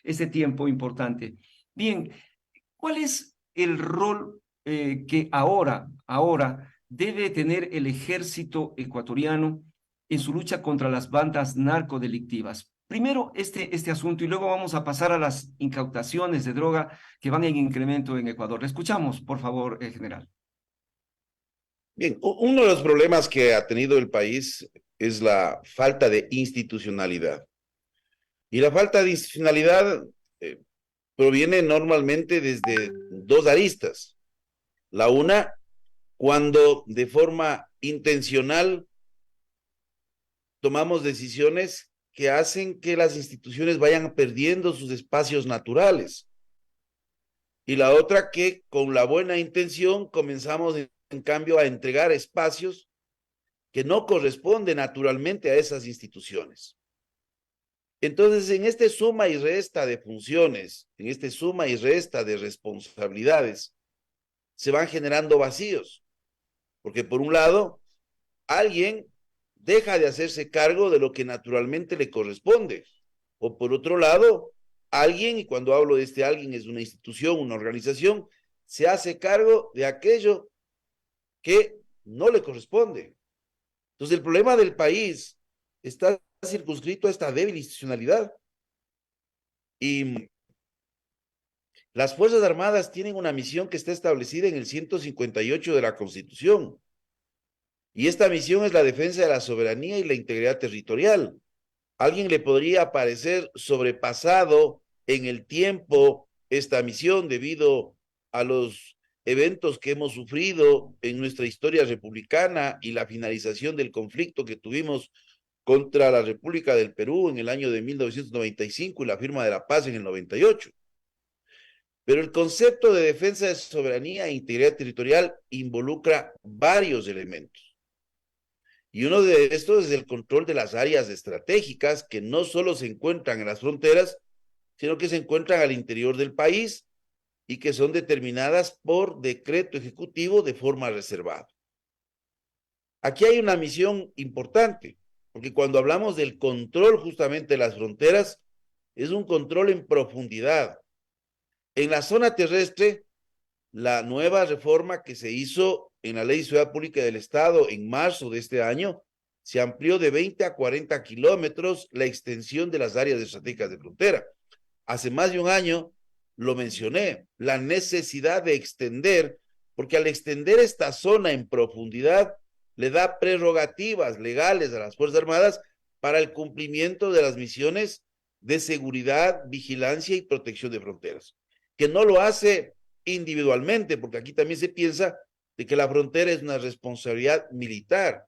este tiempo importante. Bien, ¿cuál es el rol que ahora debe tener el ejército ecuatoriano en su lucha contra las bandas narcodelictivas? Primero este asunto y luego vamos a pasar a las incautaciones de droga que van en incremento en Ecuador. Le escuchamos, por favor, general. Bien, uno de los problemas que ha tenido el país es la falta de institucionalidad. Y la falta de institucionalidad eh, proviene normalmente desde dos aristas. La una, cuando de forma intencional tomamos decisiones que hacen que las instituciones vayan perdiendo sus espacios naturales. Y la otra, que con la buena intención comenzamos en cambio a entregar espacios que no corresponden naturalmente a esas instituciones. Entonces, en este suma y resta de funciones, en este suma y resta de responsabilidades, se van generando vacíos, porque por un lado, alguien deja de hacerse cargo de lo que naturalmente le corresponde, o por otro lado, alguien, y cuando hablo de este alguien es una institución, una organización, se hace cargo de aquello que no le corresponde. Entonces, el problema del país está circunscrito a esta débil institucionalidad. Y las Fuerzas Armadas tienen una misión que está establecida en el 158 de la Constitución. Y esta misión es la defensa de la soberanía y la integridad territorial. A alguien le podría parecer sobrepasado en el tiempo esta misión debido a los eventos que hemos sufrido en nuestra historia republicana y la finalización del conflicto que tuvimos contra la República del Perú en el año de 1995 y la firma de la paz en el 98. Pero el concepto de defensa de soberanía e integridad territorial involucra varios elementos. Y uno de estos es el control de las áreas estratégicas que no solo se encuentran en las fronteras, sino que se encuentran al interior del país y que son determinadas por decreto ejecutivo de forma reservada. Aquí hay una misión importante, porque cuando hablamos del control justamente de las fronteras, es un control en profundidad. En la zona terrestre, la nueva reforma que se hizo en la Ley de Seguridad Pública del Estado en marzo de este año, se amplió de 20 a 40 kilómetros la extensión de las áreas estratégicas de frontera. Hace más de un año lo mencioné, la necesidad de extender, porque al extender esta zona en profundidad, le da prerrogativas legales a las Fuerzas Armadas para el cumplimiento de las misiones de seguridad, vigilancia y protección de fronteras, que no lo hace individualmente, porque aquí también se piensa de que la frontera es una responsabilidad militar,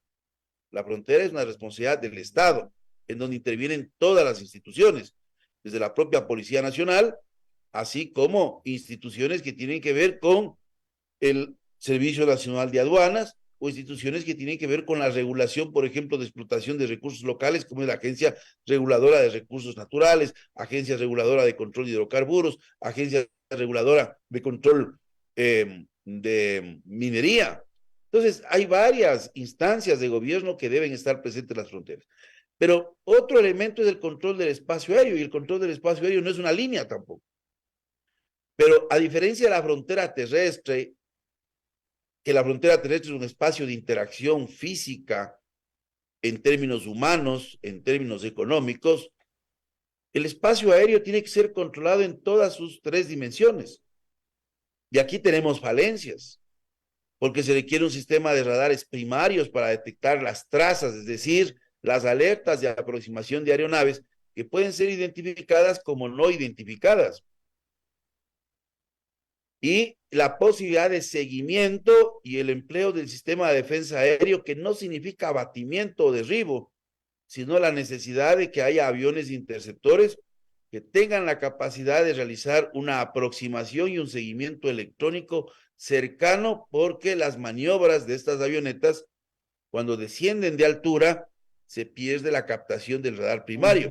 la frontera es una responsabilidad del Estado, en donde intervienen todas las instituciones, desde la propia Policía Nacional, así como instituciones que tienen que ver con el Servicio Nacional de Aduanas, o instituciones que tienen que ver con la regulación, por ejemplo, de explotación de recursos locales, como es la Agencia Reguladora de Recursos Naturales, Agencia Reguladora de Control de Hidrocarburos, Agencia Reguladora de Control de Minería. Entonces, hay varias instancias de gobierno que deben estar presentes en las fronteras. Pero otro elemento es el control del espacio aéreo, y el control del espacio aéreo no es una línea tampoco. Pero a diferencia de la frontera terrestre, que la frontera terrestre es un espacio de interacción física en términos humanos, en términos económicos, el espacio aéreo tiene que ser controlado en todas sus tres dimensiones. Y aquí tenemos falencias, porque se requiere un sistema de radares primarios para detectar las trazas, es decir, las alertas de aproximación de aeronaves que pueden ser identificadas como no identificadas. Y la posibilidad de seguimiento y el empleo del sistema de defensa aéreo, que no significa abatimiento o derribo, sino la necesidad de que haya aviones interceptores que tengan la capacidad de realizar una aproximación y un seguimiento electrónico cercano, porque las maniobras de estas avionetas, cuando descienden de altura, se pierde la captación del radar primario.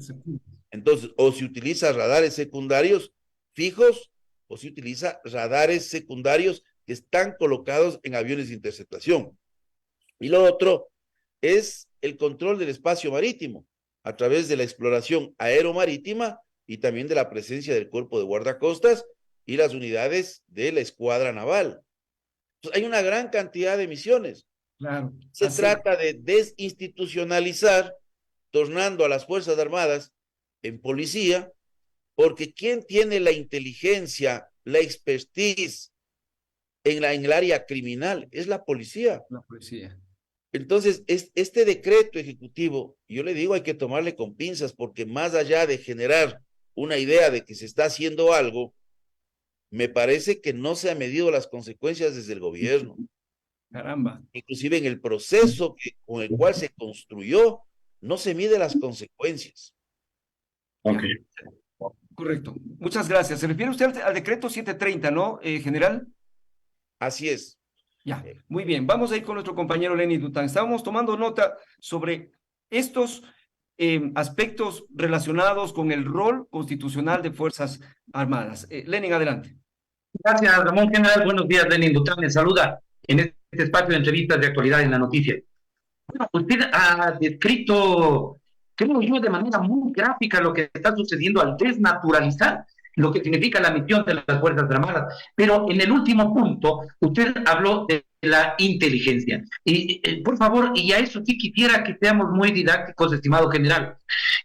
Entonces, o se utiliza radares secundarios fijos, o se utiliza radares secundarios que están colocados en aviones de interceptación. Y lo otro es el control del espacio marítimo a través de la exploración aeromarítima y también de la presencia del Cuerpo de Guardacostas y las unidades de la Escuadra Naval. Entonces, hay una gran cantidad de misiones. Claro. Se trata de desinstitucionalizar, tornando a las Fuerzas Armadas en policía, porque ¿quién tiene la inteligencia, la expertise en el área criminal? Es la policía. La policía. Entonces, este decreto ejecutivo, yo le digo, hay que tomarle con pinzas, porque más allá de generar una idea de que se está haciendo algo, me parece que no se han medido las consecuencias desde el gobierno. Caramba. Inclusive en el proceso con el cual se construyó, no se mide las consecuencias. Ok. Correcto. Muchas gracias. Se refiere usted al decreto 730, ¿no, general? Así es. Ya, muy bien. Vamos a ir con nuestro compañero Lenin Dután. Estábamos tomando nota sobre estos aspectos relacionados con el rol constitucional de Fuerzas Armadas. Lenin, adelante. Gracias, Ramón General. Buenos días, Lenin Dután. Me saluda en este espacio de entrevistas de actualidad en la noticia. Bueno, usted ha descrito, creo yo, de manera muy gráfica lo que está sucediendo al desnaturalizar lo que significa la misión de las Fuerzas Armadas. Pero en el último punto, usted habló de la inteligencia. Y, por favor, y a eso sí quisiera que seamos muy didácticos, estimado general.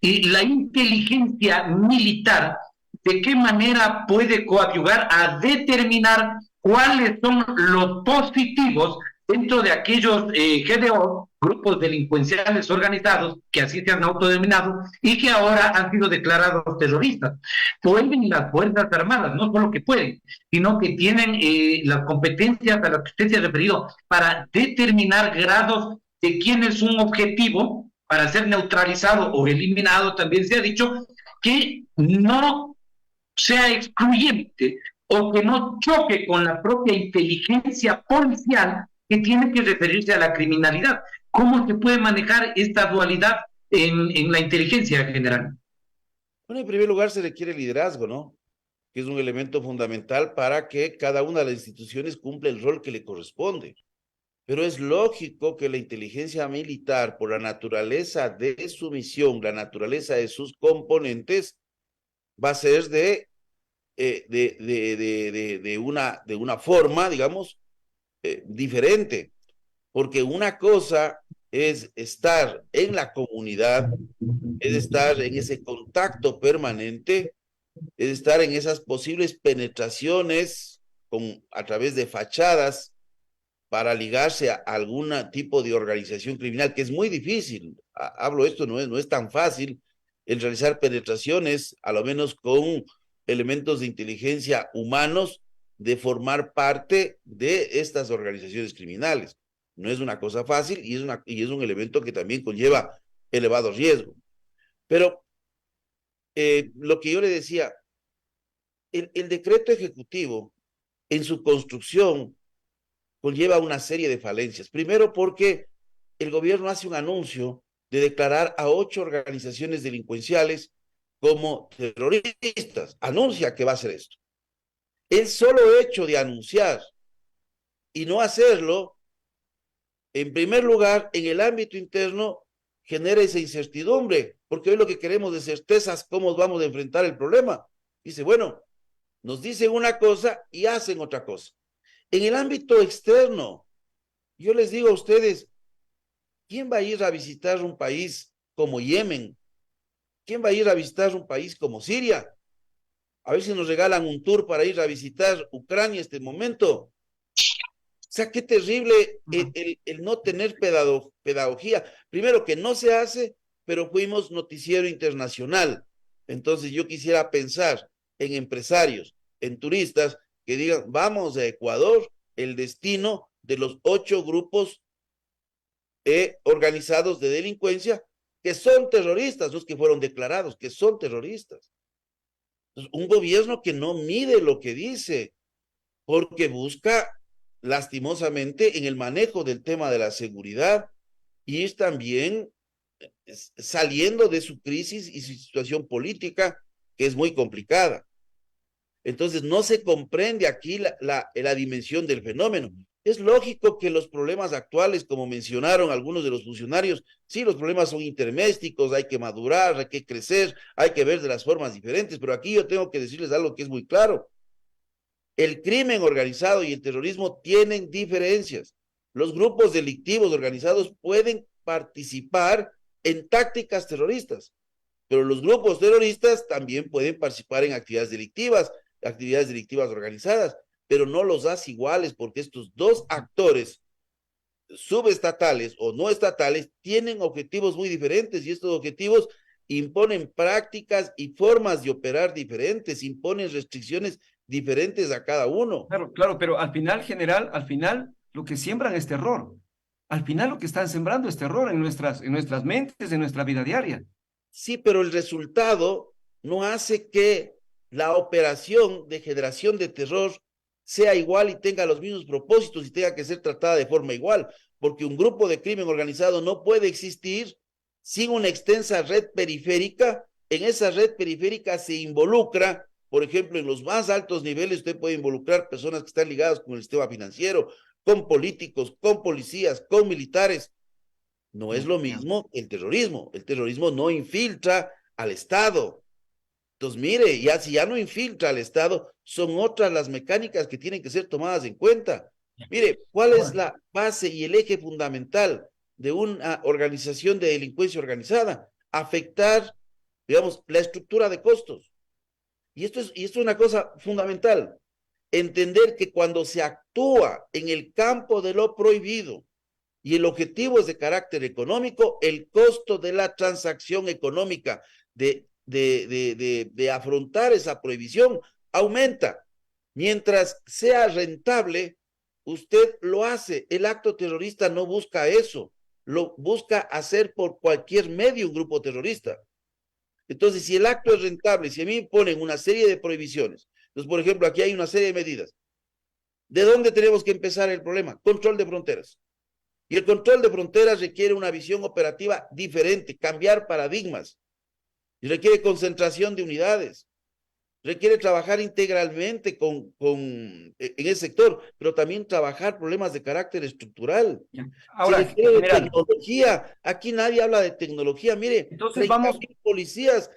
Y la inteligencia militar, ¿de qué manera puede coadyuvar a determinar cuáles son los positivos dentro de aquellos GDO, grupos delincuenciales organizados, que así se han autodenominado y que ahora han sido declarados terroristas? Pueden las Fuerzas Armadas, no solo que pueden, sino que tienen las competencias a las que usted se ha referido para determinar grados de quién es un objetivo para ser neutralizado o eliminado. También se ha dicho que no sea excluyente o que no choque con la propia inteligencia policial que tiene que referirse a la criminalidad. ¿Cómo se puede manejar esta dualidad en la inteligencia general? Bueno, en primer lugar se requiere liderazgo, ¿no? Que es un elemento fundamental para que cada una de las instituciones cumpla el rol que le corresponde. Pero es lógico que la inteligencia militar, por la naturaleza de su misión, la naturaleza de sus componentes, va a ser de una forma, digamos, diferente. Porque una cosa es estar en la comunidad, es estar en ese contacto permanente, es estar en esas posibles penetraciones a través de fachadas para ligarse a algún tipo de organización criminal, que es muy difícil. Hablo esto, no es tan fácil el realizar penetraciones, a lo menos con elementos de inteligencia humanos, de formar parte de estas organizaciones criminales. No es una cosa fácil y es un elemento que también conlleva elevado riesgo. Pero lo que yo le decía, el decreto ejecutivo en su construcción conlleva una serie de falencias. Primero porque el gobierno hace un anuncio de declarar a 8 organizaciones delincuenciales como terroristas. Anuncia que va a hacer esto. El solo hecho de anunciar y no hacerlo, en primer lugar, en el ámbito interno, genera esa incertidumbre, porque hoy lo que queremos de certezas, cómo vamos a enfrentar el problema. Dice, bueno, nos dicen una cosa y hacen otra cosa. En el ámbito externo, yo les digo a ustedes, ¿quién va a ir a visitar un país como Yemen? ¿Quién va a ir a visitar un país como Siria? A ver si nos regalan un tour para ir a visitar Ucrania en este momento. O sea, qué terrible el no tener pedagogía. Primero que no se hace, pero fuimos noticiero internacional. Entonces yo quisiera pensar en empresarios, en turistas, que digan, vamos a Ecuador, el destino de los 8 grupos organizados de delincuencia que son terroristas, los que fueron declarados, que son terroristas. Entonces, un gobierno que no mide lo que dice, porque busca lastimosamente en el manejo del tema de la seguridad y es también saliendo de su crisis y su situación política, que es muy complicada. Entonces, no se comprende aquí la dimensión del fenómeno. Es lógico que los problemas actuales, como mencionaron algunos de los funcionarios, sí, los problemas son intermésticos, hay que madurar, hay que crecer, hay que ver de las formas diferentes, pero aquí yo tengo que decirles algo que es muy claro. El crimen organizado y el terrorismo tienen diferencias. Los grupos delictivos organizados pueden participar en tácticas terroristas, pero los grupos terroristas también pueden participar en actividades delictivas organizadas, pero no los hace iguales porque estos dos actores subestatales o no estatales tienen objetivos muy diferentes y estos objetivos imponen prácticas y formas de operar diferentes, imponen restricciones diferentes a cada uno. Claro, claro, pero al final, general, al final lo que siembran es terror. Al final lo que están sembrando es terror en nuestras mentes, en nuestra vida diaria. Sí, pero el resultado no hace que la operación de generación de terror sea igual y tenga los mismos propósitos y tenga que ser tratada de forma igual, porque un grupo de crimen organizado no puede existir sin una extensa red periférica. En esa red periférica se involucra, por ejemplo, en los más altos niveles, usted puede involucrar personas que están ligadas con el sistema financiero, con políticos, con policías, con militares. No es lo mismo el terrorismo. El terrorismo no infiltra al Estado. Entonces, mire, ya si ya no infiltra al Estado, son otras las mecánicas que tienen que ser tomadas en cuenta. Mire, ¿cuál es la base y el eje fundamental de una organización de delincuencia organizada? Afectar, digamos, la estructura de costos. Y esto es una cosa fundamental. Entender que cuando se actúa en el campo de lo prohibido, y el objetivo es de carácter económico, el costo de la transacción económica de afrontar esa prohibición aumenta. Mientras sea rentable, usted lo hace. El acto terrorista no busca eso, lo busca hacer por cualquier medio un grupo terrorista. Entonces, si el acto es rentable, si a mí me ponen una serie de prohibiciones, entonces, por ejemplo, aquí hay una serie de medidas. ¿De dónde tenemos que empezar el problema? Control de fronteras. Y el control de fronteras requiere una visión operativa diferente, cambiar paradigmas, y requiere concentración de unidades, requiere trabajar integralmente en ese sector, pero también trabajar problemas de carácter estructural. Ahora, Se requiere de general, tecnología, aquí nadie habla de tecnología, mire, entonces vamos, 30.000 policías,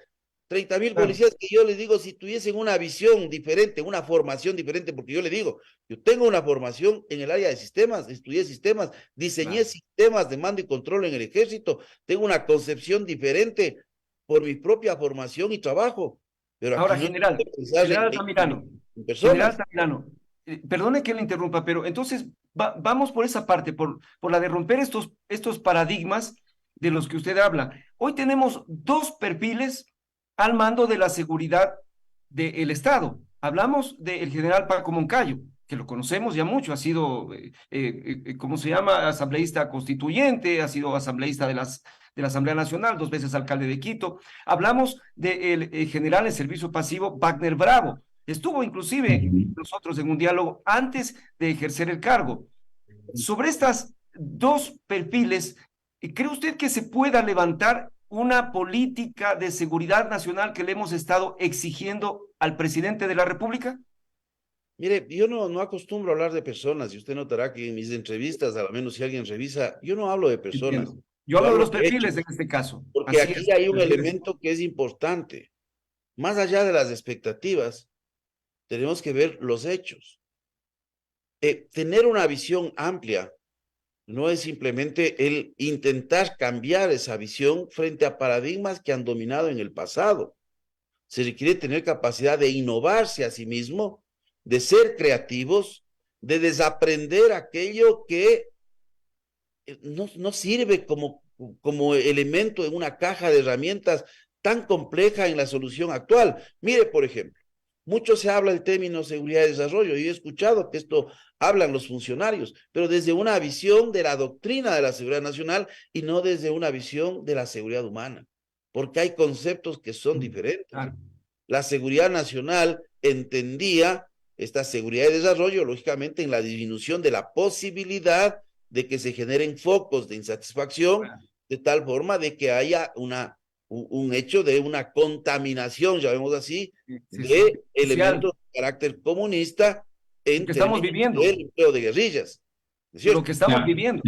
30.000 claro, policías que yo les digo, si tuviesen una visión diferente, una formación diferente, porque yo le digo, yo tengo una formación en el área de sistemas, estudié sistemas, diseñé claro. sistemas de mando y control en el ejército, tengo una concepción diferente por mi propia formación y trabajo, pero aquí Ahora, no se general, puede pensar general Altamirano, en general personas. Altamirano, perdone que le interrumpa, pero entonces vamos por esa parte, por la de romper estos paradigmas de los que usted habla. Hoy tenemos dos perfiles al mando de la seguridad del Estado. Hablamos del general Paco Moncayo, que lo conocemos ya mucho, ha sido, ¿cómo se llama? Asambleísta constituyente, ha sido asambleísta de la Asamblea Nacional, 2 veces alcalde de Quito. Hablamos del general en servicio pasivo, Wagner Bravo. Estuvo inclusive nosotros en un diálogo antes de ejercer el cargo. Sobre estas dos perfiles, ¿cree usted que se pueda levantar una política de seguridad nacional que le hemos estado exigiendo al presidente de la República? Mire, yo no acostumbro a hablar de personas y usted notará que en mis entrevistas, a lo menos si alguien revisa, yo no hablo de personas, Entiendo. Yo yo hablo de hablo los de perfiles en hechos, este caso. porque Así aquí es, hay un perfiles. elemento que es importante. Más allá de las expectativas, tenemos que ver los hechos. Tener una visión amplia no es simplemente el intentar cambiar esa visión frente a paradigmas que han dominado en el pasado. Se requiere tener capacidad de innovarse a sí mismo, de ser creativos, de desaprender aquello que no sirve como elemento en una caja de herramientas tan compleja en la solución actual. Mire, por ejemplo, mucho se habla del término seguridad y desarrollo, y he escuchado que esto hablan los funcionarios, pero desde una visión de la doctrina de la seguridad nacional y no desde una visión de la seguridad humana, porque hay conceptos que son diferentes. Claro. La seguridad nacional entendía esta seguridad y desarrollo, lógicamente, en la disminución de la posibilidad de que se generen focos de insatisfacción, Claro. de tal forma de que haya un hecho de una contaminación, llamemos así, Sí, sí, sí. de Social, elementos de carácter comunista en que estamos términos viviendo. del empleo de guerrillas. ¿no es Lo cierto? que estamos Ya. viviendo.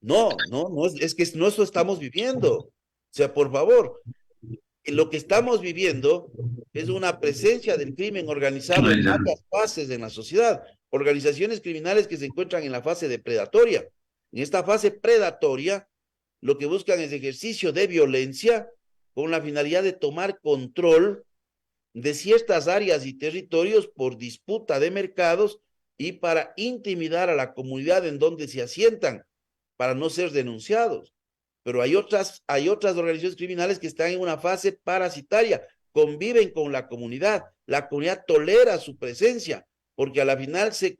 No, es que no eso estamos viviendo. O sea, por favor, lo que estamos viviendo es una presencia del crimen organizado en varias fases en la sociedad. Organizaciones criminales que se encuentran en la fase depredatoria. En esta fase predatoria, lo que buscan es ejercicio de violencia con la finalidad de tomar control de ciertas áreas y territorios por disputa de mercados y para intimidar a la comunidad en donde se asientan, para no ser denunciados. Pero hay otras organizaciones criminales que están en una fase parasitaria, conviven con la comunidad tolera su presencia, porque a la final se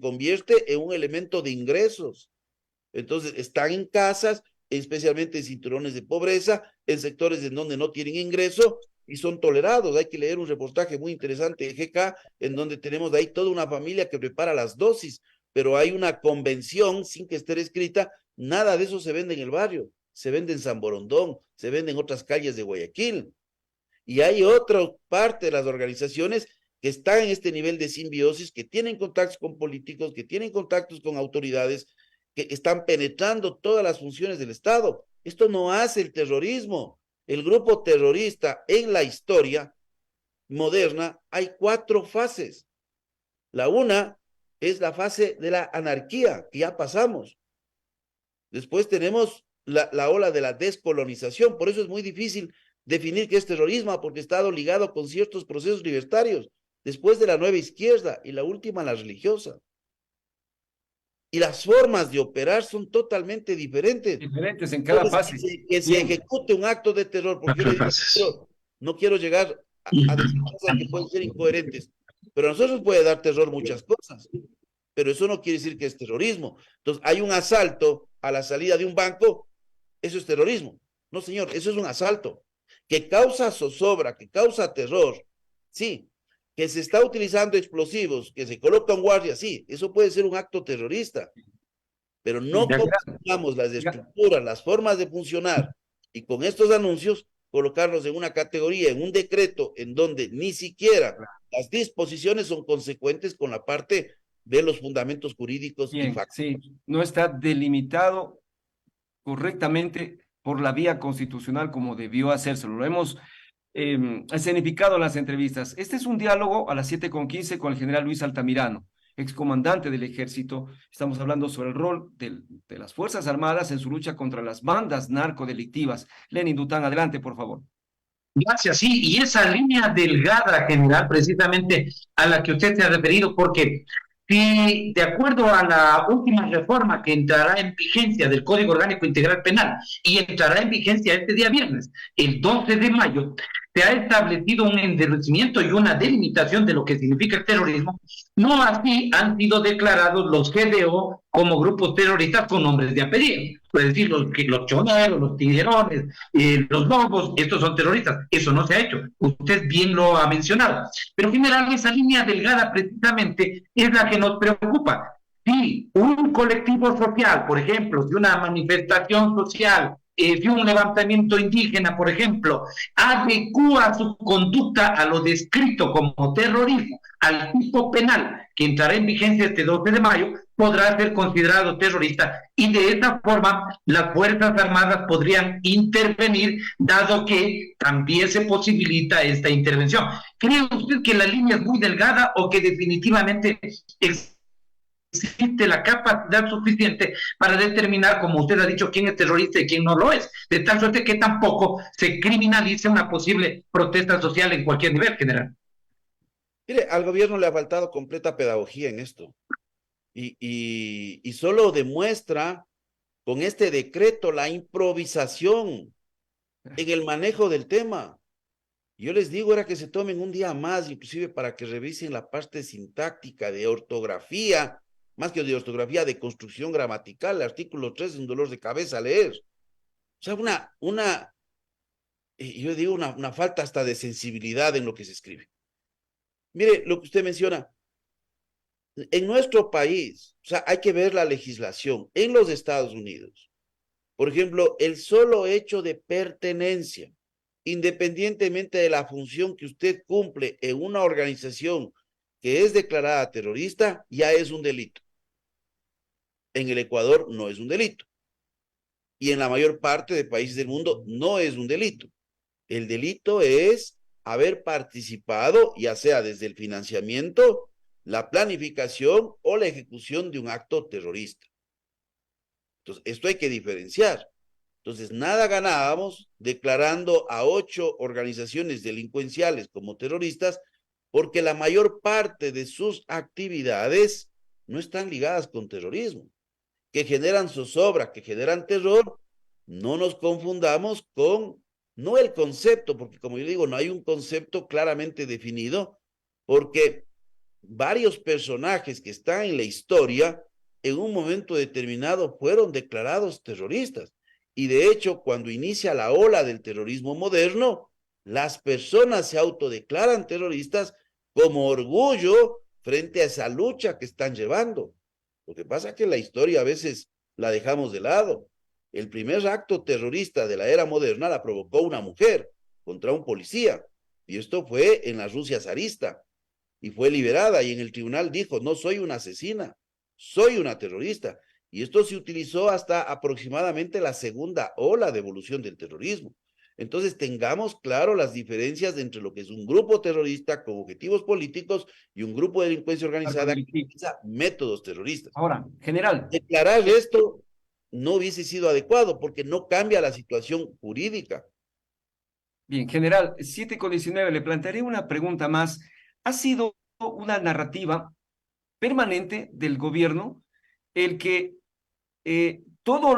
convierte en un elemento de ingresos. Entonces, están en casas, especialmente en cinturones de pobreza, en sectores en donde no tienen ingreso y son tolerados. Hay que leer un reportaje muy interesante de GK, en donde tenemos ahí toda una familia que prepara las dosis, pero hay una convención sin que esté escrita, nada de eso se vende en el barrio, se vende en San Borondón, se vende en otras calles de Guayaquil. Y hay otra parte de las organizaciones que están en este nivel de simbiosis, que tienen contactos con políticos, que tienen contactos con autoridades, que están penetrando todas las funciones del Estado. Esto no hace el terrorismo. El grupo terrorista en la historia moderna hay 4 fases. La una es la fase de la anarquía, que ya pasamos. Después tenemos la ola de la descolonización. Por eso es muy difícil definir qué es terrorismo, porque está ligado con ciertos procesos libertarios. Después de la nueva izquierda y la última, la religiosa. Y las formas de operar son totalmente diferentes. Diferentes en cada fase. Que se ejecute un acto de terror, porque yo le digo, no quiero llegar a decir cosas que pueden ser incoherentes, pero a nosotros puede dar terror muchas cosas, pero eso no quiere decir que es terrorismo. Entonces, hay un asalto a la salida de un banco, eso es terrorismo. No, señor, eso es un asalto que causa zozobra, que causa terror, sí, que se está utilizando explosivos, que se coloca un guardia, sí, eso puede ser un acto terrorista, pero no confundamos las estructuras, las formas de funcionar, y con estos anuncios colocarlos en una categoría, en un decreto, en donde ni siquiera las disposiciones son consecuentes con la parte de los fundamentos jurídicos y factos. Sí, no está delimitado correctamente por la vía constitucional como debió hacerse. Lo hemos escenificado en las entrevistas. Este es un diálogo a las 7:15 con el general Luis Altamirano, excomandante del ejército. Estamos hablando sobre el rol de las Fuerzas Armadas en su lucha contra las bandas narcodelictivas. Lenin Dután, adelante, por favor. Gracias, sí, y esa línea delgada, general, precisamente a la que usted se ha referido, porque si de acuerdo a la última reforma que entrará en vigencia del Código Orgánico Integral Penal y entrará en vigencia este día viernes, el 12 de mayo, se ha establecido un endurecimiento y una delimitación de lo que significa el terrorismo. No así han sido declarados los GDO como grupos terroristas con nombres de apellido. Es decir, los choneros, los tiguerones, los lobos, estos son terroristas. Eso no se ha hecho. Usted bien lo ha mencionado. Pero, general, esa línea delgada precisamente es la que nos preocupa. Si un colectivo social, por ejemplo, si una manifestación social, si un levantamiento indígena, por ejemplo, adecua su conducta a lo descrito como terrorismo, al tipo penal que entrará en vigencia este 12 de mayo, podrá ser considerado terrorista y de esa forma las Fuerzas Armadas podrían intervenir, dado que también se posibilita esta intervención. ¿Cree usted que la línea es muy delgada o que definitivamente existe la capacidad suficiente para determinar, como usted ha dicho, quién es terrorista y quién no lo es, de tal suerte que tampoco se criminalice una posible protesta social en cualquier nivel, general? Mire, al gobierno le ha faltado completa pedagogía en esto y solo demuestra con este decreto la improvisación en el manejo del tema. Yo les digo, era que se tomen un día más, inclusive para que revisen la parte sintáctica de ortografía, más que de ortografía, de construcción gramatical. El artículo 3 es un dolor de cabeza leer. O sea, yo digo una falta hasta de sensibilidad en lo que se escribe. Mire, lo que usted menciona, en nuestro país, o sea, hay que ver la legislación. En los Estados Unidos, por ejemplo, el solo hecho de pertenencia, independientemente de la función que usted cumple en una organización que es declarada terrorista, ya es un delito. En el Ecuador no es un delito. Y en la mayor parte de países del mundo no es un delito. El delito es haber participado, ya sea desde el financiamiento, la planificación o la ejecución de un acto terrorista. Entonces, esto hay que diferenciar. Entonces, nada ganábamos declarando a 8 organizaciones delincuenciales como terroristas, porque la mayor parte de sus actividades no están ligadas con terrorismo, que generan zozobra, que generan terror. No nos confundamos con, no el concepto, porque como yo digo, no hay un concepto claramente definido, porque varios personajes que están en la historia, en un momento determinado fueron declarados terroristas. Y de hecho, cuando inicia la ola del terrorismo moderno, las personas se autodeclaran terroristas como orgullo frente a esa lucha que están llevando. Lo que pasa es que la historia a veces la dejamos de lado. El primer acto terrorista de la era moderna la provocó una mujer contra un policía. Y esto fue en la Rusia zarista. Y fue liberada y en el tribunal dijo, no soy una asesina, soy una terrorista. Y esto se utilizó hasta aproximadamente la segunda ola de evolución del terrorismo. Entonces tengamos claro las diferencias entre lo que es un grupo terrorista con objetivos políticos y un grupo de delincuencia organizada que utiliza métodos terroristas. Ahora, general. Declarar esto no hubiese sido adecuado porque no cambia la situación jurídica. Bien, general, 7:19, le plantearé una pregunta más. Ha sido una narrativa permanente del gobierno el que toda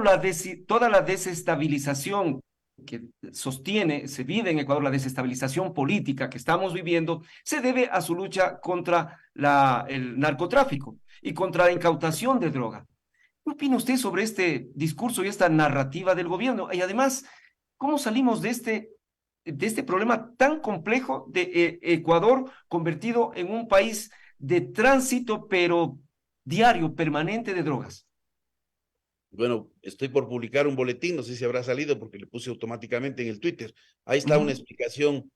la desestabilización que se vive en Ecuador, la desestabilización política que estamos viviendo, se debe a su lucha contra el narcotráfico y contra la incautación de droga. ¿Qué opina usted sobre este discurso y esta narrativa del gobierno? Y además, ¿cómo salimos de este problema tan complejo de Ecuador convertido en un país de tránsito, pero diario, permanente de drogas? Bueno, estoy por publicar un boletín, no sé si habrá salido porque le puse automáticamente en el Twitter. Ahí está una explicación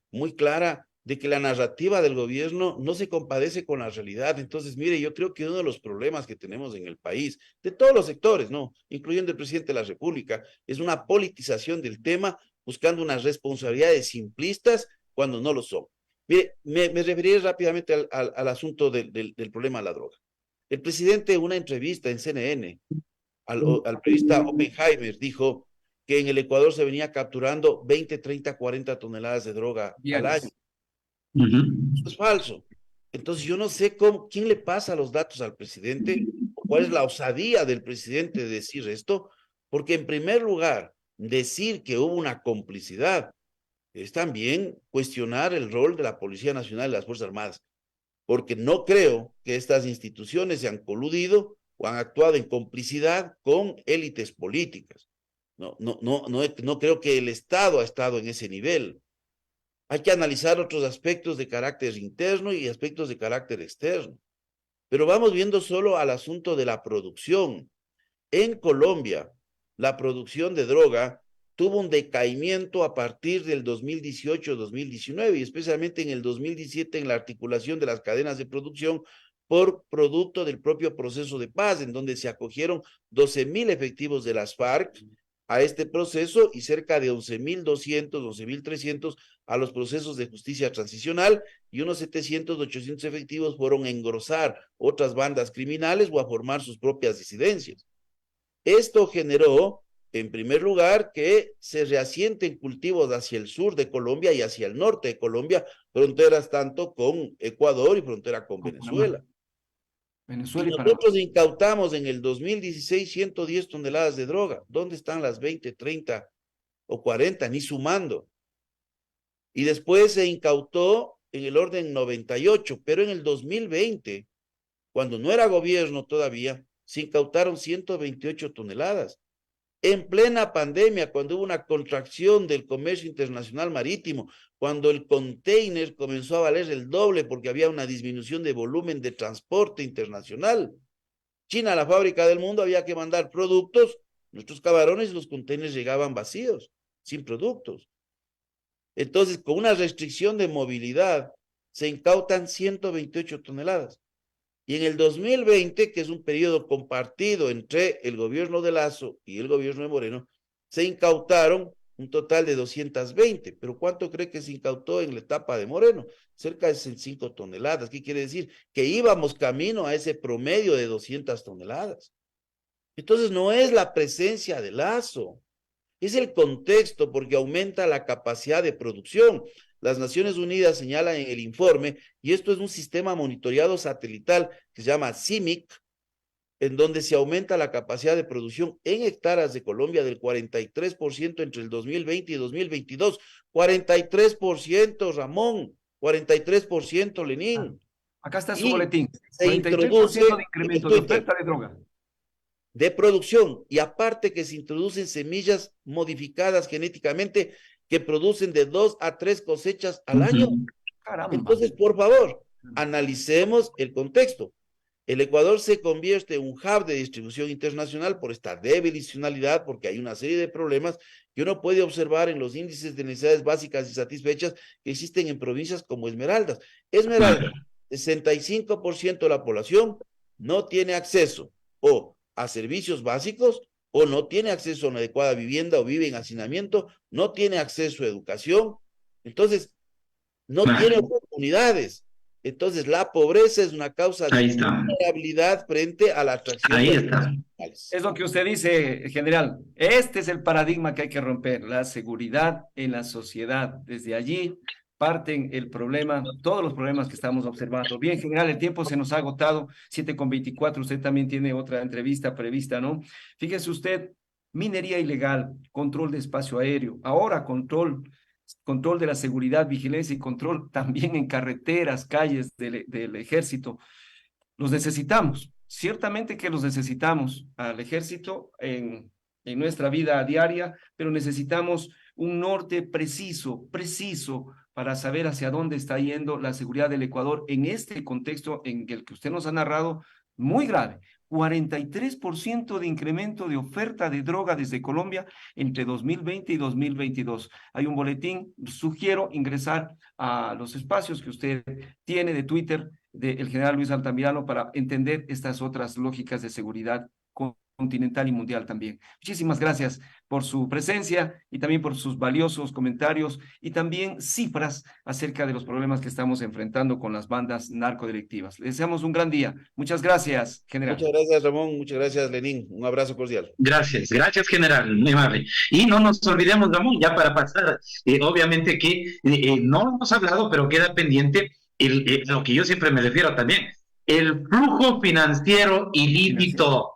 muy clara de que la narrativa del gobierno no se compadece con la realidad. Entonces, mire, yo creo que uno de los problemas que tenemos en el país, de todos los sectores, ¿no? Incluyendo el presidente de la República, es una politización del tema, buscando unas responsabilidades simplistas cuando no lo son. Mire, me referiré rápidamente al asunto del problema de la droga. El presidente en una entrevista en CNN al periodista Oppenheimer dijo que en el Ecuador se venía capturando 20, 30, 40 toneladas de droga al año. Eso es falso. Entonces yo no sé quién le pasa los datos al presidente, o cuál es la osadía del presidente de decir esto, porque en primer lugar, decir que hubo una complicidad es también cuestionar el rol de la Policía Nacional y las Fuerzas Armadas, porque no creo que estas instituciones se han coludido o han actuado en complicidad con élites políticas. No creo que el Estado ha estado en ese nivel. Hay que analizar otros aspectos de carácter interno y aspectos de carácter externo. Pero vamos viendo solo al asunto de la producción. En Colombia, la producción de droga tuvo un decaimiento a partir del 2018-2019 y especialmente en el 2017 en la articulación de las cadenas de producción por producto del propio proceso de paz, en donde se acogieron 12.000 efectivos de las FARC a este proceso y cerca de 11.200, 11.300 a los procesos de justicia transicional y unos 700, 800 efectivos fueron a engrosar otras bandas criminales o a formar sus propias disidencias. Esto generó, en primer lugar, que se reasienten cultivos hacia el sur de Colombia y hacia el norte de Colombia, fronteras tanto con Ecuador y frontera con Venezuela. Venezuela y nosotros incautamos en el 2016 110 toneladas de droga. ¿Dónde están las 20, 30 o 40? Ni sumando. Y después se incautó en el orden 98, pero en el 2020, cuando no era gobierno todavía, se incautaron 128 toneladas. En plena pandemia, cuando hubo una contracción del comercio internacional marítimo, cuando el container comenzó a valer el doble porque había una disminución de volumen de transporte internacional. China, la fábrica del mundo, había que mandar productos, nuestros camarones y los containers llegaban vacíos, sin productos. Entonces, con una restricción de movilidad, se incautan 128 toneladas. Y en el 2020, que es un periodo compartido entre el gobierno de Lazo y el gobierno de Moreno, se incautaron un total de 220. ¿Pero cuánto cree que se incautó en la etapa de Moreno? Cerca de 5 toneladas. ¿Qué quiere decir? Que íbamos camino a ese promedio de 200 toneladas. Entonces no es la presencia de Lazo, es el contexto, porque aumenta la capacidad de producción. Las Naciones Unidas señalan en el informe, y esto es un sistema monitoreado satelital que se llama CIMIC, en donde se aumenta la capacidad de producción en hectáreas de Colombia del 43% entre el 2020 y 2022. 43%, Ramón, 43%, Lenín. Acá está su Y boletín. se 43% introduce de incremento de oferta de droga. De producción, y aparte que se introducen semillas modificadas genéticamente que producen de 2 a 3 cosechas al año. Caramba. Entonces, por favor, analicemos el contexto. El Ecuador se convierte en un hub de distribución internacional por esta debilicionalidad, porque hay una serie de problemas que uno puede observar en los índices de necesidades básicas y satisfechas que existen en provincias como Esmeraldas. Esmeraldas, 65% de la población no tiene acceso o a servicios básicos, o no tiene acceso a una adecuada vivienda, o vive en hacinamiento, no tiene acceso a educación, entonces no tiene oportunidades. Entonces la pobreza es una causa de vulnerabilidad frente a la atracción Ahí de está. Es lo que usted dice, general. Este es el paradigma que hay que romper, la seguridad en la sociedad. Desde allí parten el problema, todos los problemas que estamos observando. Bien, general, el tiempo se nos ha agotado, 7:24, usted también tiene otra entrevista prevista, ¿no? Fíjese usted, minería ilegal, control de espacio aéreo, ahora control de la seguridad, vigilancia y control también en carreteras, calles del ejército. Los necesitamos, ciertamente que los necesitamos al ejército en nuestra vida diaria, pero necesitamos un norte preciso para saber hacia dónde está yendo la seguridad del Ecuador en este contexto en el que usted nos ha narrado, muy grave. 43% de incremento de oferta de droga desde Colombia entre 2020 y 2022. Hay un boletín, sugiero ingresar a los espacios que usted tiene de Twitter del general Luis Altamirano para entender estas otras lógicas de seguridad continental y mundial también. Muchísimas gracias por su presencia y también por sus valiosos comentarios y también cifras acerca de los problemas que estamos enfrentando con las bandas narcodelictivas. Les deseamos un gran día. Muchas gracias, general. Muchas gracias, Ramón. Muchas gracias, Lenín. Un abrazo cordial. Gracias, general, muy amable. Y no nos olvidemos, Ramón, ya para pasar, obviamente que no hemos hablado, pero queda pendiente lo que yo siempre me refiero también, el flujo financiero ilícito